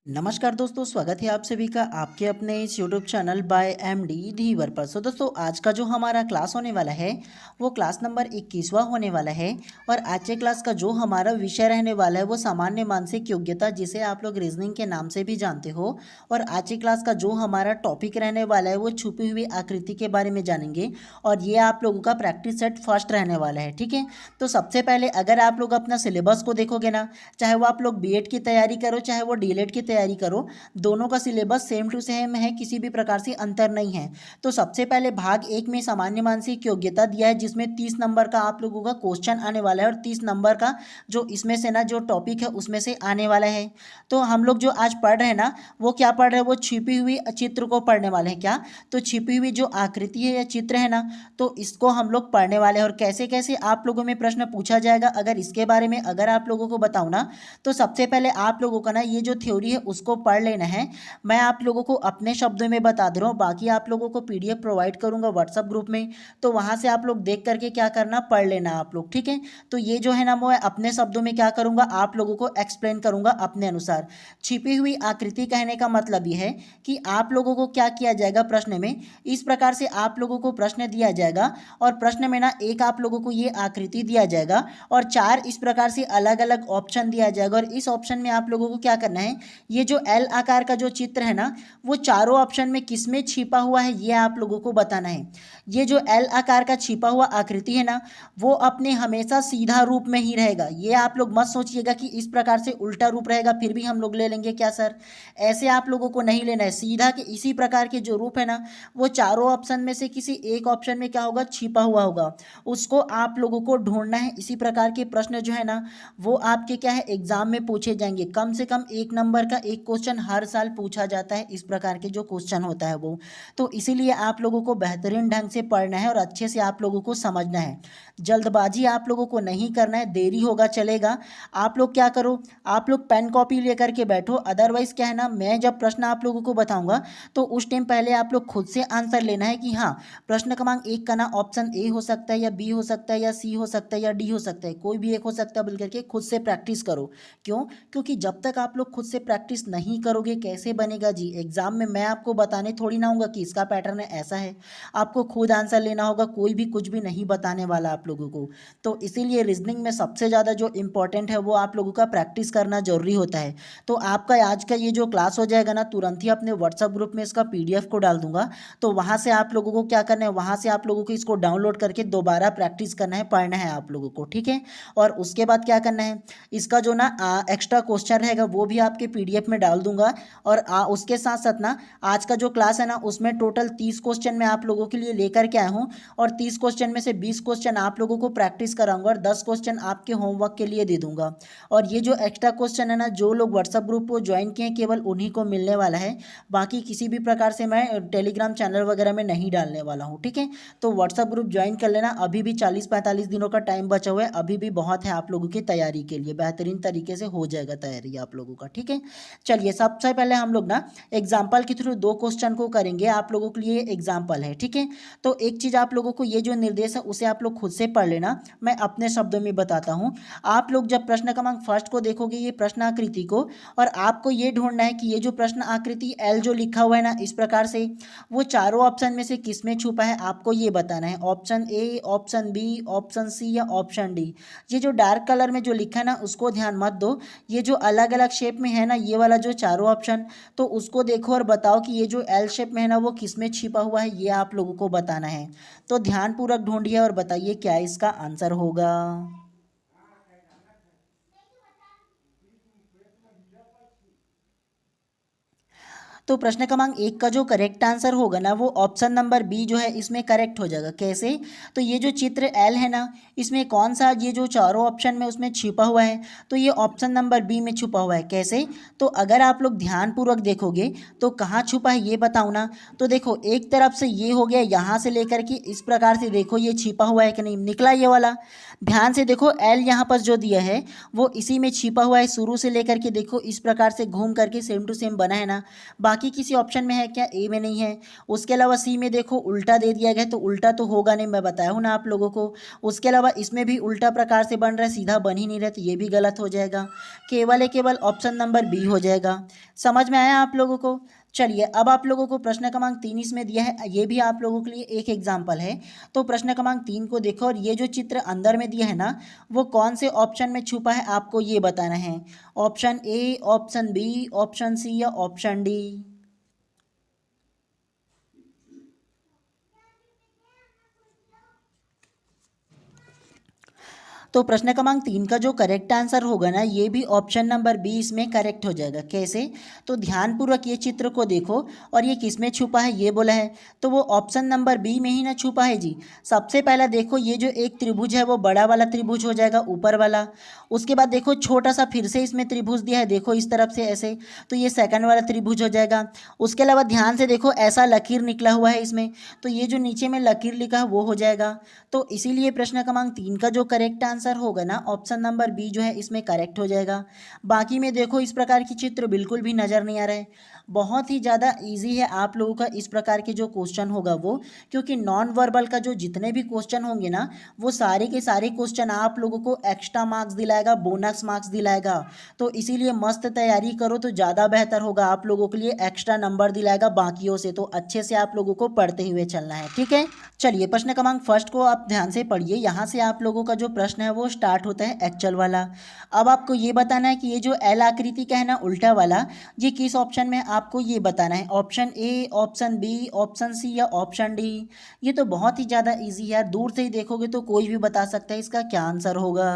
नमस्कार दोस्तों, स्वागत है आप सभी का आपके अपने इस यूट्यूब चैनल बाय एमडी धीवर पर। दोस्तों, आज का जो हमारा क्लास होने वाला है वो क्लास नंबर 21वां होने वाला है। और आज के क्लास का जो हमारा विषय रहने वाला है वो सामान्य मानसिक योग्यता, जिसे आप लोग रीजनिंग के नाम से भी जानते हो। और आज की क्लास का जो हमारा टॉपिक रहने वाला है वो छुपी हुई आकृति के बारे में जानेंगे। और ये आप लोगों का प्रैक्टिस सेट फर्स्ट रहने वाला है, ठीक है। तो सबसे पहले अगर आप लोग अपना सिलेबस को देखोगे ना, चाहे वो आप लोग बीएड की तैयारी करो चाहे वो डीएलएड की तैयारी करो, दोनों का सिलेबस सेम टू सेम है, किसी भी प्रकार से अंतर नहीं है। तो सबसे पहले भाग 1 में सामान्य मानसिक योग्यता दिया है, जिसमें 30 नंबर का आप लोगों का क्वेश्चन आने वाला है और 30 नंबर का जो इसमें से ना जो टॉपिक है उसमें से आने वाला है। तो हम लोग जो आज पढ़ रहे हैं ना, वो क्या पढ़ रहे हैं, वो छिपी हुई चित्र को पढ़ने वाले हैं। क्या? तो छिपी हुई जो आकृति है या चित्र है ना, तो इसको हम लोग पढ़ने वाले हैं। और कैसे कैसे आप लोगों में प्रश्न पूछा जाएगा, अगर इसके बारे में अगर आप लोगों को बताऊँ ना, तो सबसे पहले आप लोगों का ना ये जो थ्योरी है उसको पढ़ लेना है। मैं आप लोगों को अपने शब्दों में बता दे रहा हूँ, बाकी आप लोगों को पीडीएफ प्रोवाइड करूँगा व्हाट्सअप ग्रुप में, तो वहाँ से आप लोग देख करके क्या करना, पढ़ लेना आप लोग, ठीक है। तो ये जो है ना, मैं अपने शब्दों में क्या करूँगा, आप लोगों को एक्सप्लेन करूँगा अपने अनुसार। छिपी हुई आकृति कहने का मतलब ये है कि आप लोगों को क्या किया जाएगा, प्रश्न में इस प्रकार से आप लोगों को प्रश्न दिया जाएगा। और प्रश्न में ना एक आप लोगों को ये आकृति दिया जाएगा और 4 इस प्रकार से अलग अलग ऑप्शन दिया जाएगा। और इस ऑप्शन में आप लोगों को क्या करना है, ये जो एल आकार का जो चित्र है ना, वो चारों ऑप्शन में किस में छिपा हुआ है ये आप लोगों को बताना है। ये जो एल आकार का छिपा हुआ आकृति है ना, वो अपने हमेशा सीधा रूप में ही रहेगा। ये आप लोग मत सोचिएगा कि इस प्रकार से उल्टा रूप रहेगा फिर भी हम लोग ले लेंगे क्या सर, ऐसे आप लोगों को नहीं लेना है। सीधा के इसी प्रकार के जो रूप है ना, वो चारों ऑप्शन में से किसी एक ऑप्शन में क्या होगा, छिपा हुआ होगा, उसको आप लोगों को ढूंढना है। इसी प्रकार के प्रश्न जो है ना, वो आपके क्या है, एग्जाम में पूछे जाएंगे। कम से कम 1 नंबर का एक क्वेश्चन हर साल पूछा जाता है, इस प्रकार के जो क्वेश्चन होता है वो। तो इसीलिए आप लोगों को बेहतरीन ढंग से पढ़ना है और अच्छे से आप लोगों को समझना है। जल्दबाजी आप लोगों को नहीं करना है, देरी होगा चलेगा। आप लोग क्या करो, आप लोग पेन कॉपी लेकर के बैठो। अदरवाइज क्या है ना, मैं जब प्रश्न आप लोगों को बताऊंगा तो उस टाइम पहले आप लोग खुद से आंसर लेना है कि हाँ, प्रश्न क्रमांक 1 का ना ऑप्शन ए हो सकता है या बी हो सकता है या सी हो सकता है या डी हो सकता है, कोई भी एक हो सकता है बोल करके खुद से प्रैक्टिस करो। क्यों? क्योंकि जब तक आप लोग खुद से प्रैक्टिस नहीं करोगे कैसे बनेगा जी। एग्जाम में मैं आपको बताने थोड़ी ना आऊँगा कि इसका पैटर्न है, ऐसा है। आपको खुद आंसर लेना होगा, कोई भी कुछ भी नहीं बताने वाला आप लोगों को। तो इसीलिए रीजनिंग में सबसे ज़्यादा जो इम्पोर्टेंट है वो आप लोगों का प्रैक्टिस करना ज़रूरी होता है। तो आपका आज का ये जो क्लास हो जाएगा ना, तुरंत ही अपने व्हाट्सअप ग्रुप में इसका पीडीएफ को डाल दूंगा। तो वहाँ से आप लोगों को क्या करना है, वहाँ से आप लोगों को इसको डाउनलोड करके दोबारा प्रैक्टिस करना है, पढ़ना है आप लोगों को, ठीक है। और उसके बाद क्या करना है, इसका जो ना एक्स्ट्रा क्वेश्चन रहेगा वो भी आपके पीडीएफ में डाल दूंगा। और उसके साथ साथ ना आज का जो क्लास है ना, उसमें टोटल 30 क्वेश्चन मैं आप लोगों के लिए लेकर के आया हूँ। और 30 क्वेश्चन में से 20 क्वेश्चन आप लोगों को प्रैक्टिस कराऊंगा और 10 क्वेश्चन आपके होमवर्क के लिए दे दूंगा। और ये जो एक्स्ट्रा क्वेश्चन है ना, जो लोग व्हाट्सअप ग्रुप को ज्वाइन किए केवल उन्हीं को मिलने वाला है। बाकी किसी भी प्रकार से मैं टेलीग्राम चैनल वगैरह में नहीं डालने वाला हूँ, ठीक है। तो व्हाट्सअप ग्रुप ज्वाइन कर लेना। अभी भी 40-45 दिनों का टाइम बचा हुआ है, अभी भी बहुत है आप लोगों की तैयारी के लिए। बेहतरीन तरीके से हो जाएगा तैयारी आप लोगों का, ठीक है। चलिए, सबसे पहले हम लोग ना एग्जाम्पल के थ्रू 2 क्वेश्चन को करेंगे। आप लोगों के लिए एग्जाम्पल है, ठीक है। तो एक चीज़ आप लोगों को, ये जो निर्देश है उसे आप लोग खुद से पढ़ लेना, मैं अपने शब्दों में बताता हूँ। आप लोग जब प्रश्न क्रमांक फर्स्ट को देखोगे, ये प्रश्न आकृति को, और आपको ये ढूंढना है कि ये जो प्रश्न आकृति एल जो लिखा हुआ है ना इस प्रकार से, वो चारों ऑप्शन में से किस में छुपा है आपको ये बताना है। Option A, option B, option C या ऑप्शन डी। ये जो डार्क कलर में जो लिखा है ना उसको ध्यान मत दो। ये जो अलग अलग शेप में है ना, ये वाला जो चारों ऑप्शन, तो उसको देखो और बताओ कि ये जो एल शेप में है ना वो किस में छिपा हुआ है, ये आप लोगों को बताना है। तो ध्यानपूर्वक ढूंढिए और बताइए क्या इसका आंसर होगा। तो प्रश्न क्रमांक 1 का जो करेक्ट आंसर होगा ना, वो ऑप्शन नंबर बी जो है इसमें करेक्ट हो जाएगा। कैसे? तो ये जो चित्र एल है ना, इसमें कौन सा, ये जो चारों ऑप्शन में उसमें छिपा हुआ है, तो ये ऑप्शन नंबर बी में छुपा हुआ है। कैसे? तो अगर आप लोग ध्यानपूर्वक देखोगे तो कहाँ छुपा है ये बताऊँ ना। तो देखो, एक तरफ से ये हो गया, यहाँ से लेकर के इस प्रकार से देखो ये छिपा हुआ है कि नहीं, निकला ये वाला। ध्यान से देखो, एल यहाँ पर जो दिया है वो इसी में छिपा हुआ है, शुरू से लेकर के देखो इस प्रकार से घूम करके सेम टू सेम बना है ना। बाकी बाकी किसी ऑप्शन में है क्या? ए में नहीं है। उसके अलावा सी में देखो उल्टा दे दिया गया है, तो उल्टा तो होगा नहीं, मैं बताया हूँ ना आप लोगों को। उसके अलावा इसमें भी उल्टा प्रकार से बन रहा है, सीधा बन ही नहीं रहा, तो ये भी गलत हो जाएगा। केवल ऑप्शन नंबर बी हो जाएगा। समझ में आया आप लोगों को? चलिए अब आप लोगों को प्रश्न क्रमांक 3 इसमें दिया है, ये भी आप लोगों के लिए एक एग्जाम्पल है। तो प्रश्न क्रमांक 3 को देखो, और ये जो चित्र अंदर में दिया है ना, वो कौन से ऑप्शन में छुपा है आपको ये बताना है। Option A, option B, option C या ऑप्शन डी। तो प्रश्न क्रमांक 3 का जो करेक्ट आंसर होगा ना, ये भी ऑप्शन नंबर बी इसमें करेक्ट हो जाएगा। कैसे? तो ध्यानपूर्वक ये चित्र को देखो, और ये किस में छुपा है ये बोला है, तो वो ऑप्शन नंबर बी में ही ना छुपा है जी। सबसे पहला देखो, ये जो एक त्रिभुज है वो बड़ा वाला त्रिभुज हो जाएगा, ऊपर वाला। उसके बाद देखो छोटा सा फिर से इसमें त्रिभुज दिया है, देखो इस तरफ से ऐसे, तो ये सेकंड वाला त्रिभुज हो जाएगा। उसके अलावा ध्यान से देखो, ऐसा लकीर निकला हुआ है इसमें, तो ये जो नीचे में लकीर लिखा है वो हो जाएगा। तो इसीलिए प्रश्न क्रमांक 3 का जो करेक्ट आंसर होगा ना, ऑप्शन नंबर बी जो है इसमें करेक्ट हो जाएगा। बाकी में देखो इस प्रकार की चित्र बिल्कुल भी नज़र नहीं आ रहा है। बहुत ही ज़्यादा इजी है आप लोगों का इस प्रकार के जो क्वेश्चन होगा वो, क्योंकि नॉन वर्बल का जो जितने भी क्वेश्चन होंगे ना, वो सारे के सारे क्वेश्चन आप लोगों को एक्स्ट्रा मार्क्स दिलाएगा, बोनस मार्क्स दिलाएगा। तो इसीलिए मस्त तैयारी करो तो ज़्यादा बेहतर होगा, आप लोगों के लिए एक्स्ट्रा नंबर दिलाएगा बाकियों से। तो अच्छे से आप लोगों को पढ़ते हुए चलना है, ठीक है। चलिए प्रश्न क्रमांक फर्स्ट को आप ध्यान से पढ़िए। यहाँ से आप लोगों का जो प्रश्न है वो स्टार्ट होता है एक्चुअल वाला। अब आपको ये बताना है कि ये जो एल आकृति का है ना उल्टा वाला, ये किस ऑप्शन में है, आपको ये बताना है। Option A, option B, option C या ऑप्शन डी। ये तो बहुत ही ज़्यादा इजी है यार, दूर से ही देखोगे तो कोई भी बता सकता है इसका क्या आंसर होगा।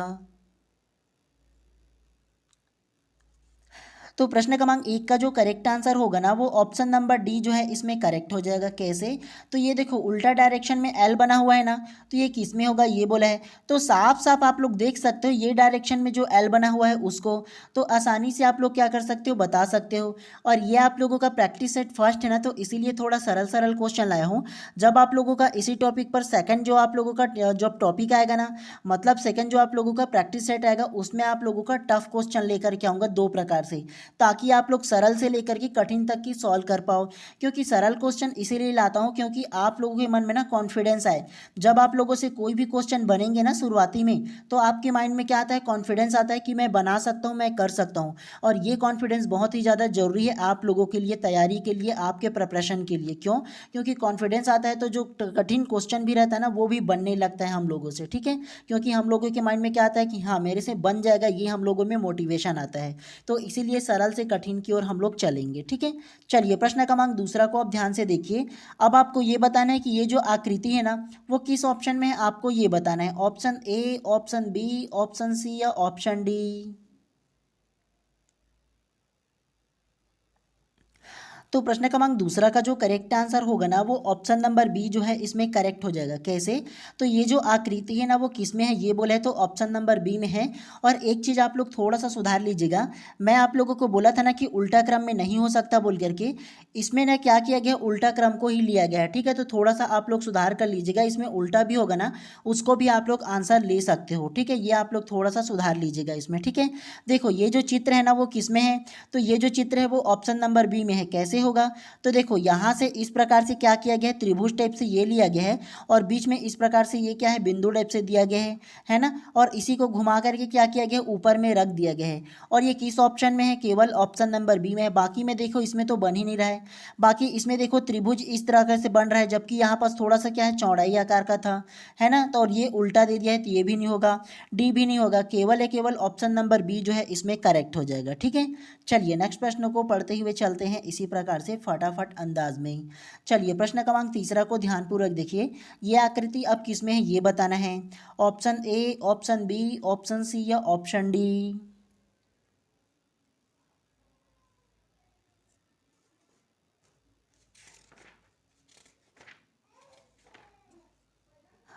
तो प्रश्न क्रमांक 1 का जो करेक्ट आंसर होगा ना, वो ऑप्शन नंबर डी जो है इसमें करेक्ट हो जाएगा। कैसे? तो ये देखो उल्टा डायरेक्शन में एल बना हुआ है ना, तो ये किस में होगा ये बोला है। तो साफ साफ आप लोग देख सकते हो, ये डायरेक्शन में जो एल बना हुआ है उसको तो आसानी से आप लोग क्या कर सकते हो, बता सकते हो। और ये आप लोगों का प्रैक्टिस सेट फर्स्ट है ना, तो इसीलिए थोड़ा सरल सरल क्वेश्चन लाया हूँ। जब आप लोगों का इसी टॉपिक पर सेकंड जो आप लोगों का जब टॉपिक आएगा ना, मतलब सेकंड जो आप लोगों का प्रैक्टिस सेट आएगा, उसमें आप लोगों का टफ क्वेश्चन लेकर के आऊँगा दो प्रकार से, ताकि आप लोग सरल से लेकर के कठिन तक की सॉल्व कर पाओ। क्योंकि सरल क्वेश्चन इसीलिए लाता हूँ क्योंकि आप लोगों के मन में ना कॉन्फिडेंस आए। जब आप लोगों से कोई भी क्वेश्चन बनेंगे ना शुरुआती में, तो आपके माइंड में क्या आता है, कॉन्फिडेंस आता है कि मैं बना सकता हूँ, मैं कर सकता हूँ। और ये कॉन्फिडेंस बहुत ही ज़्यादा ज़रूरी है आप लोगों के लिए, तैयारी के लिए, आपके प्रिपरेशन के लिए। क्यों? क्योंकि कॉन्फिडेंस आता है तो जो कठिन क्वेश्चन भी रहता है ना, वो भी बनने लगता है हम लोगों से, ठीक है। क्योंकि हम लोगों के माइंड में क्या आता है कि हाँ मेरे से बन जाएगा, ये हम लोगों में मोटिवेशन आता है। तो इसीलिए सरल से कठिन की ओर हम लोग चलेंगे, ठीक है। चलिए प्रश्न क्रमांक दूसरा को आप ध्यान से देखिए। अब आपको ये बताना है कि ये जो आकृति है ना, वो किस ऑप्शन में है, आपको ये बताना है। Option A, option B, option C या ऑप्शन डी। तो प्रश्न क्रमांक दूसरा का जो करेक्ट आंसर होगा ना, वो ऑप्शन नंबर बी जो है इसमें करेक्ट हो जाएगा। कैसे? तो ये जो आकृति है ना, वो किस में है ये बोला है, तो ऑप्शन नंबर बी में है। और एक चीज़ आप लोग थोड़ा सा सुधार लीजिएगा, मैं आप लोगों को बोला था ना कि उल्टा क्रम में नहीं हो सकता बोल करके, इसमें ना क्या किया गया, उल्टा क्रम को ही लिया गया है, ठीक है। तो थोड़ा सा आप लोग सुधार कर लीजिएगा, इसमें उल्टा भी होगा ना, उसको भी आप लोग आंसर ले सकते हो, ठीक है। ये आप लोग थोड़ा सा सुधार लीजिएगा इसमें, ठीक है। देखो ये जो चित्र है ना वो किस में है, तो ये जो चित्र है वो ऑप्शन नंबर बी में है। कैसे होगा? तो देखो यहाँ से इस प्रकार से क्या किया गया है, त्रिभुज टाइप से ये लिया गया है, और बीच में इस प्रकार से ये क्या है, बिंदु टाइप से दिया गया है ना। और इसी को घुमा करके क्या किया गया है, ऊपर में रख दिया गया है। और ये किस ऑप्शन में है, केवल ऑप्शन नंबर बी में है। बाकी में देखो इसमें तो बन ही नहीं रहा है। बाकी इसमें देखो त्रिभुज इस तरह से बन रहा है, जबकि यहाँ पास थोड़ा सा क्या है, चौड़ाई आकार का था, है ना। तो और ये उल्टा दे दिया है, तो ये भी नहीं होगा, डी भी नहीं होगा, केवल ऑप्शन नंबर बी जो है इसमें करेक्ट हो जाएगा, ठीक है। चलिए नेक्स्ट प्रश्न को पढ़ते हुए चलते हैं इसी प्रकार से फटाफट अंदाज में ही। चलिए प्रश्न क्रमांक तीसरा को ध्यानपूर्वक देखिए। ये आकृति अब किस में है ये बताना है। Option A, option B, option C या ऑप्शन डी।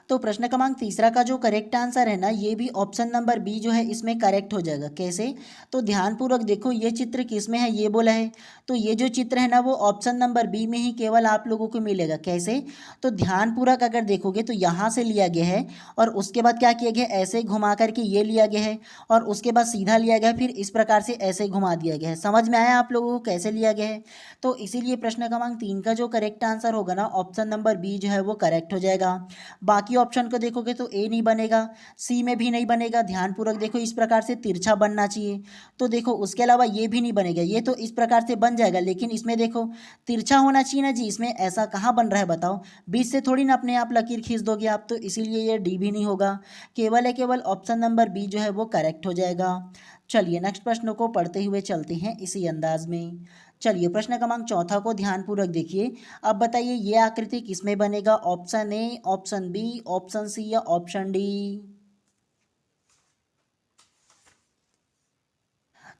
तो प्रश्न क्रमांक तीसरा का जो करेक्ट आंसर है ना, ये भी ऑप्शन नंबर बी जो है इसमें करेक्ट हो जाएगा। कैसे? तो ध्यानपूर्वक देखो, ये चित्र किस में है ये बोला है, तो ये जो चित्र है ना वो ऑप्शन नंबर बी में ही केवल आप लोगों को मिलेगा। कैसे? तो ध्यानपूर्वक अगर देखोगे तो यहाँ से लिया गया है और उसके बाद क्या किया गया, ऐसे घुमा करके ये लिया गया है और उसके बाद सीधा लिया गया, फिर इस प्रकार से ऐसे घुमा दिया गया है। समझ में आया आप लोगों को कैसे लिया गया है? तो इसीलिए प्रश्न क्रमांक 3 का जो करेक्ट आंसर होगा ना, ऑप्शन नंबर बी जो है वो करेक्ट हो जाएगा। बाकी ऑप्शन को देखोगे तो ए नहीं बनेगा, सी में भी नहीं बनेगा। ध्यानपूर्वक देखो, इस प्रकार से तिरछा बनना चाहिए, तो देखो उसके अलावा ये भी नहीं बनेगा। ये तो इस प्रकार से बन जाएगा, लेकिन इसमें देखो तिरछा होना चाहिए ना जी, इसमें ऐसा कहाँ बन रहा है बताओ? बीच से थोड़ी ना अपने आप लकीर खींच दोगे आप, तो इसीलिए ये डी भी नहीं होगा। केवल ऑप्शन नंबर बी जो है वो करेक्ट हो जाएगा। चलिए नेक्स्ट प्रश्न को पढ़ते हुए चलते हैं इसी अंदाज में। चलिए प्रश्न क्रमांक चौथा को ध्यानपूर्वक देखिए। अब बताइए ये आकृति किसमें बनेगा? Option A, option B, option C या ऑप्शन डी?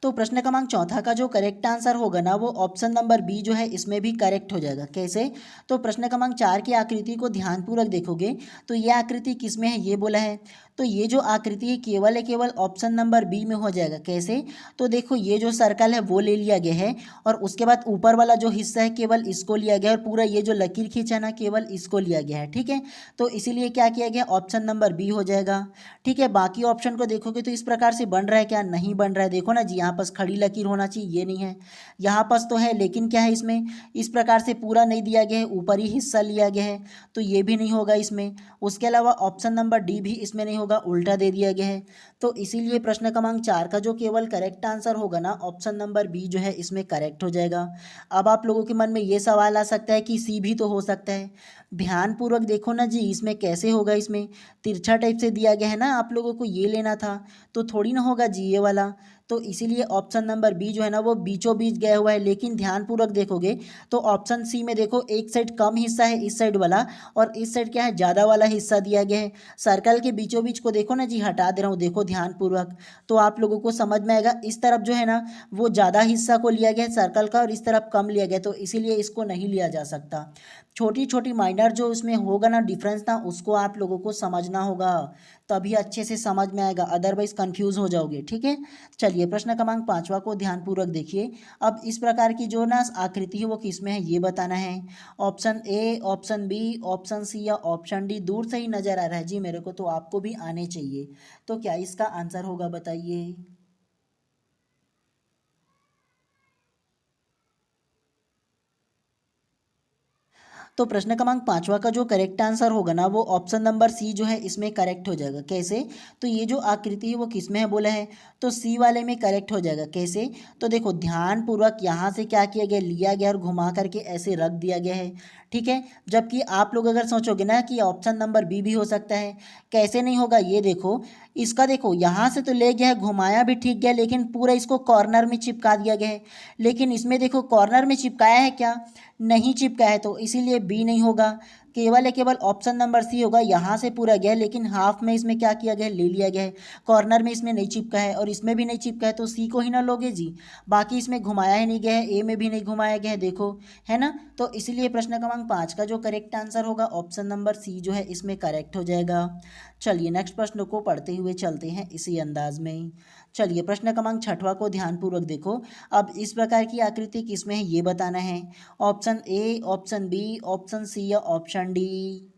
तो प्रश्न क्रमांक चौथा का जो करेक्ट आंसर होगा ना, वो ऑप्शन नंबर बी जो है इसमें भी करेक्ट हो जाएगा। कैसे? तो प्रश्न क्रमांक 4 की आकृति को ध्यानपूर्वक देखोगे तो ये आकृति किस में है ये बोला है, तो ये जो आकृति है केवल ऑप्शन नंबर बी में हो जाएगा। कैसे? तो देखो ये जो सर्कल है वो ले लिया गया है और उसके बाद ऊपर वाला जो हिस्सा है केवल इसको लिया गया है और पूरा ये जो लकीर खींचा ना केवल इसको लिया गया है। ठीक है, तो इसीलिए क्या किया गया, ऑप्शन नंबर बी हो जाएगा। ठीक है, बाकी ऑप्शन को देखोगे तो इस प्रकार से बन रहा है क्या? नहीं बन रहा है। देखो ना जी, यहाँ पास खड़ी लकीर होना चाहिए, ये नहीं है। यहाँ पास तो है लेकिन क्या है, इसमें इस प्रकार से पूरा नहीं दिया गया है, ऊपर ही हिस्सा लिया गया है, तो ये भी नहीं होगा इसमें। उसके अलावा ऑप्शन नंबर डी भी इसमें नहीं होगा, उल्टा दे दिया गया है। तो इसीलिए प्रश्न क्रमांक 4 का जो केवल करेक्ट आंसर होगा ना, ऑप्शन नंबर बी जो है इसमें करेक्ट हो जाएगा। अब आप लोगों के मन में ये सवाल आ सकता है कि सी भी तो हो सकता है। ध्यानपूर्वक देखो ना जी, इसमें कैसे होगा, इसमें तिरछा टाइप से दिया गया है ना, आप लोगों को ये लेना था, तो थोड़ी ना होगा जी ये वाला। तो इसीलिए ऑप्शन नंबर बी जो है ना वो बीचों बीच गया हुआ है। लेकिन ध्यानपूर्वक देखोगे तो ऑप्शन सी में देखो, एक साइड कम हिस्सा है इस साइड वाला और इस साइड क्या है, ज़्यादा वाला हिस्सा दिया गया है। सर्कल के बीचों बीच को देखो ना जी, हटा दे रहा हूँ, देखो ध्यानपूर्वक, तो आप लोगों को समझ में आएगा। इस तरफ जो है ना वो ज़्यादा हिस्सा को लिया गया है सर्कल का और इस तरफ कम लिया गया, तो इसीलिए इसको नहीं लिया जा सकता। छोटी छोटी माइनर जो उसमें होगा ना डिफरेंस ना, उसको आप लोगों को समझना होगा, तभी अच्छे से समझ में आएगा, अदरवाइज कंफ्यूज हो जाओगे। ठीक है, चलिए प्रश्न क्रमांक 5वां को ध्यानपूर्वक देखिए। अब इस प्रकार की जो ना आकृति है वो किस में है ये बताना है। Option A, option B, option C या ऑप्शन डी? दूर से ही नजर आ रहा है जी मेरे को, तो आपको भी आने चाहिए, तो क्या इसका आंसर होगा बताइए? तो प्रश्न क्रमांक 5वां का जो करेक्ट आंसर होगा ना, वो ऑप्शन नंबर सी जो है इसमें करेक्ट हो जाएगा। कैसे? तो ये जो आकृति है वो किस में है बोला है, तो सी वाले में करेक्ट हो जाएगा। कैसे? तो देखो ध्यानपूर्वक यहाँ से क्या किया गया, लिया गया और घुमा करके ऐसे रख दिया गया है। ठीक है, जबकि आप लोग अगर सोचोगे ना कि ऑप्शन नंबर बी भी हो सकता है, कैसे नहीं होगा ये देखो, इसका देखो यहाँ से तो ले गया है, घुमाया भी ठीक गया, लेकिन पूरा इसको कॉर्नर में चिपका दिया गया है। लेकिन इसमें देखो कॉर्नर में चिपकाया है क्या, नहीं चिपका है, तो इसीलिए बी नहीं होगा। केवल ऑप्शन नंबर सी होगा। यहाँ से पूरा गया है लेकिन हाफ में इसमें क्या किया गया है, ले लिया गया है, कॉर्नर में इसमें नहीं चिपका है और इसमें भी नहीं चिपका है, तो सी को ही ना लोगे जी। बाकी इसमें घुमाया ही नहीं गया है, ए में भी नहीं घुमाया गया है, देखो है ना। तो इसलिए प्रश्न क्रमांक 5 का जो करेक्ट आंसर होगा ऑप्शन नंबर सी जो है इसमें करेक्ट हो जाएगा। चलिए नेक्स्ट प्रश्न को पढ़ते हुए चलते हैं इसी अंदाज में। चलिए प्रश्न क्रमांक 6वां को ध्यानपूर्वक देखो। अब इस प्रकार की आकृति किसमें है ये बताना है। Option A, option B, option C या ऑप्शन डी?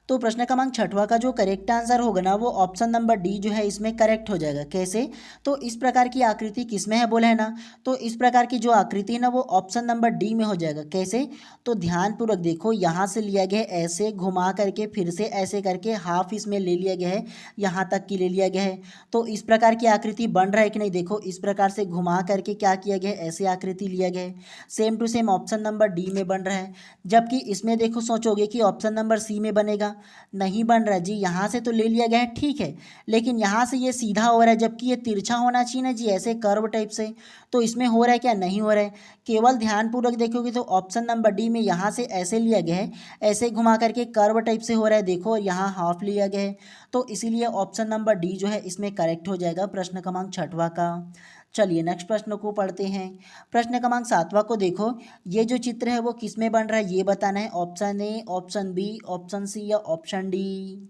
तो प्रश्न क्रमांक 6वां का जो करेक्ट आंसर होगा ना, वो ऑप्शन नंबर डी जो है इसमें करेक्ट हो जाएगा। कैसे? तो इस प्रकार की आकृति किस में है बोला है ना, तो इस प्रकार की जो आकृति है ना वो ऑप्शन नंबर डी में हो जाएगा। कैसे? तो ध्यानपूर्वक देखो, यहाँ से लिया गया है, ऐसे घुमा करके फिर से ऐसे करके हाफ इसमें ले लिया गया है, यहाँ तक की ले लिया गया है। तो इस प्रकार की आकृति बन रहा है कि नहीं, देखो इस प्रकार से घुमा करके क्या किया गया है, ऐसे आकृति लिया गया है। Same to same option number D में बन रहा है, जबकि इसमें देखो सोचोगे कि ऑप्शन नंबर सी में बनेगा, नहीं बन रहा जी। यहाँ से तो ले लिया गया है ठीक है, लेकिन यहाँ से ये सीधा हो रहा है, जबकि ये तिरछा होना चाहिए ना जी, ऐसे कर्व टाइप से, तो इसमें हो रहा है क्या, नहीं हो रहा है। केवल ध्यानपूर्वक देखोगे तो ऑप्शन नंबर डी में यहाँ से ऐसे लिया गया है, ऐसे घुमा करके कर्व टाइप से हो रहा है, देखो यहाँ हाफ लिया गया है, तो इसीलिए ऑप्शन नंबर डी जो है इसमें करेक्ट हो जाएगा प्रश्न क्रमांक 6वां का। चलिए नेक्स्ट प्रश्न को पढ़ते हैं। प्रश्न क्रमांक 7वां को देखो। ये जो चित्र है वो किस में बन रहा है ये बताना है। Option A, option B, option C या ऑप्शन डी।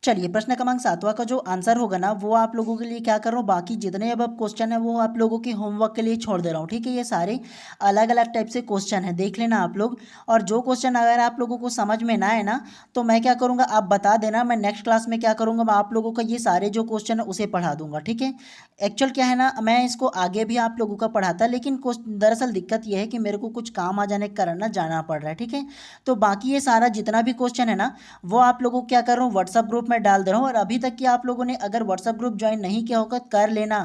चलिए प्रश्न क्रमांक 7वां का जो आंसर होगा ना वो आप लोगों के लिए क्या कर रहा हूँ, बाकी जितने अब क्वेश्चन है वो आप लोगों के होमवर्क के लिए छोड़ दे रहा हूँ। ठीक है, ये सारे अलग अलग टाइप से क्वेश्चन है, देख लेना आप लोग। और जो क्वेश्चन अगर आप लोगों को समझ में ना आए ना तो मैं क्या करूँगा आप बता देना, मैं नेक्स्ट क्लास में क्या करूँगा मैं आप लोगों का ये सारे जो क्वेश्चन है उसे पढ़ा दूंगा। ठीक है, एक्चुअल क्या है ना मैं इसको आगे भी आप लोगों का पढ़ाता, लेकिन दरअसल दिक्कत ये है कि मेरे को कुछ काम आ जाने के कारण ना जाना पड़ रहा है। ठीक है, तो बाकी ये सारा जितना भी क्वेश्चन है ना वो आप लोगों को क्या कर रहा हूँ व्हाट्सअप ग्रुप में डाल दे रहा हूँ। और अभी तक कि आप लोगों ने अगर व्हाट्सअप ग्रुप ज्वाइन नहीं किया होगा कर लेना।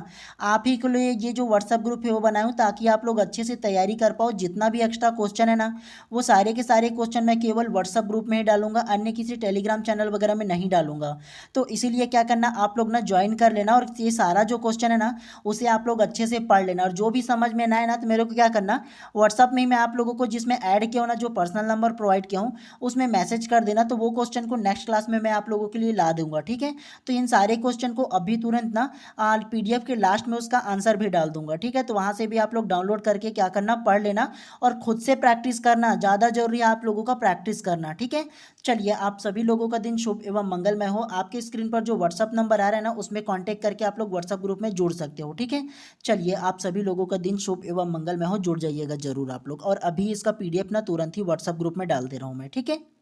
आप ही के लिए ये जो व्हाट्सअप ग्रुप है वो बनाया हूँ ताकि आप लोग अच्छे से तैयारी कर पाओ। जितना भी एक्स्ट्रा क्वेश्चन है ना वो सारे के सारे क्वेश्चन मैं केवल व्हाट्सअप ग्रुप में ही डालूंगा, अन्य किसी टेलीग्राम चैनल वगैरह में नहीं डालूंगा। तो इसीलिए क्या करना आप लोग ना ज्वाइन कर लेना और ये सारा जो क्वेश्चन है ना उसे आप लोग अच्छे से पढ़ लेना। और जो भी समझ में ना आए ना तो मेरे को क्या करना व्हाट्सअप में ही मैं आप लोगों को जिसमें ऐड किया हूँ ना जो पर्सनल नंबर प्रोवाइड किया हूँ उसमें मैसेज कर देना, तो वो क्वेश्चन को नेक्स्ट क्लास में मैं आप लोगों के लिए ला दूंगा। ठीक है, तो इन सारे क्वेश्चन को अभी तुरंत ना पीडीएफ के लास्ट में उसका आंसर भी डाल दूंगा। ठीक है, तो वहां से भी आप लोग डाउनलोड करके क्या करना पढ़ लेना और खुद से प्रैक्टिस करना, ज़्यादा जरूरी है आप लोगों का प्रैक्टिस करना। ठीक है, चलिए आप सभी लोगों का दिन शुभ एवं मंगलमय हो। आपके स्क्रीन पर जो व्हाट्सअप नंबर आ रहा है ना उसमें कॉन्टैक्ट करके आप लोग व्हाट्सअप ग्रुप में जुड़ सकते हो। ठीक है, चलिए आप सभी लोगों का दिन शुभ एवं मंगलमय हो, जुड़ जाइएगा जरूर आप लोग। और अभी इसका पीडीएफ ना तुरंत ही व्हाट्सअप ग्रुप में डाल दे रहा हूँ मैं। ठीक है।